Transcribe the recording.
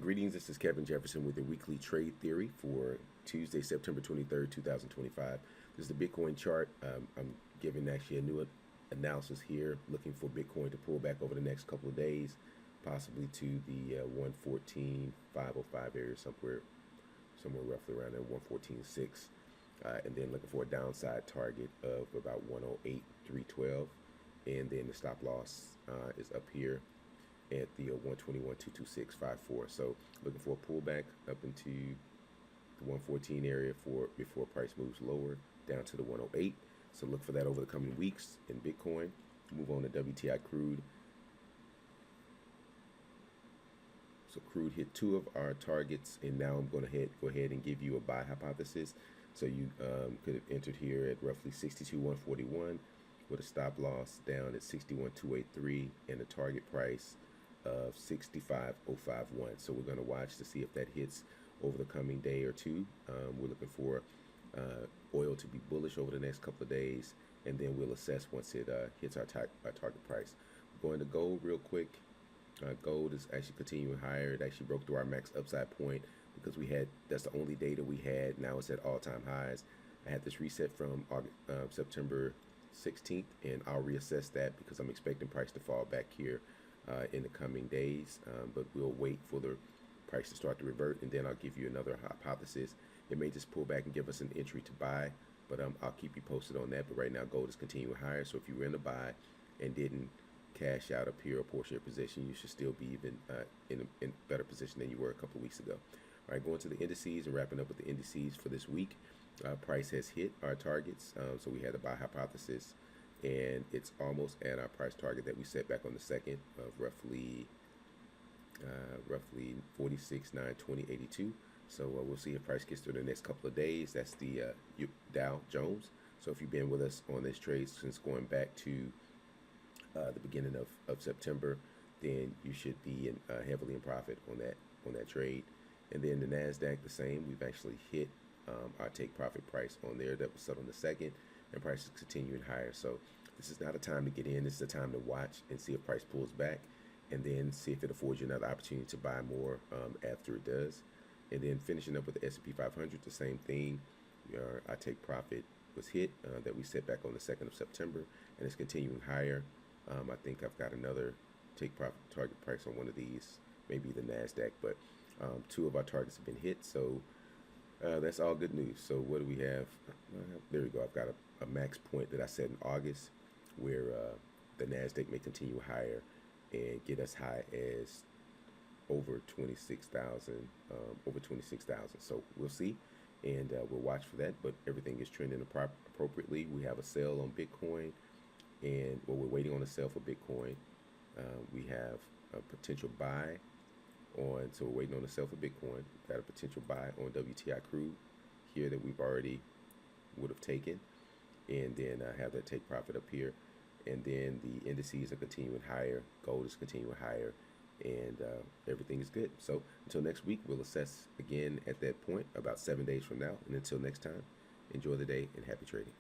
Greetings, this is Kevin Jefferson with the weekly trade theory for Tuesday, September 23rd, 2025. This is the Bitcoin chart. I'm giving actually a new analysis here, looking for Bitcoin to pull back over the next couple of days, possibly to the 114.505 area, somewhere roughly around there, 114.6. And then looking for a downside target of about 108.312. And then the stop loss is up here at the 121.22654. So looking for a pullback up into the 114 area before price moves lower down to the 108. So look for that over the coming weeks in Bitcoin. Move on to WTI crude. So crude hit two of our targets, and now I'm going to go ahead and give you a buy hypothesis. So you could have entered here at roughly 62.141 with a stop loss down at 61.283 and a target price of 65.051. So we're going to watch to see if that hits over the coming day or two. We're looking for oil to be bullish over the next couple of days, and then we'll assess once it hits our target price. We're going to gold real quick. Gold is actually continuing higher. It actually broke through our max upside point because that's the only data we had. Now it's at all-time highs. I had this reset from September 16th, and I'll reassess that because I'm expecting price to fall back here in the coming days, but we'll wait for the price to start to revert, and then I'll give you another hypothesis. It may just pull back and give us an entry to buy, but I'll keep you posted on that. But right now gold is continuing higher, so if you were in a buy and didn't cash out up here or portion of your position, you should still be even in a better position than you were a couple of weeks ago. All right, going to the indices and wrapping up with the indices for this week. Price has hit our targets, so we had a buy hypothesis, and it's almost at our price target that we set back on the second of roughly 46.920.82. So we'll see if price gets through the next couple of days. That's the Dow Jones. So if you've been with us on this trade since going back to the beginning of September, then you should be heavily in profit on that trade. And then the NASDAQ, the same. We've actually hit our take profit price on there that was set on the second, and price is continuing higher. So this is not a time to get in. This is a time to watch and see if price pulls back, and then see if it affords you another opportunity to buy more after it does. And then finishing up with the S&P 500, the same thing. Our take profit was hit that we set back on the 2nd of September, and it's continuing higher. I think I've got another take profit target price on one of these, maybe the NASDAQ, but two of our targets have been hit. So that's all good news. So what do we have? There we go. I've got a max point that I set in August where the NASDAQ may continue higher and get as high as over 26,000, So we'll see, and we'll watch for that. But everything is trending appropriately. We have a sale on Bitcoin, and we're waiting on a sale for Bitcoin. We have a potential buy on, so we're waiting on a sale for Bitcoin. We've got a potential buy on WTI crude here that we've already would have taken, and then have that take profit up here. And then the indices are continuing higher, gold is continuing higher, and everything is good. So until next week, we'll assess again at that point about 7 days from now. And until next time, enjoy the day and happy trading.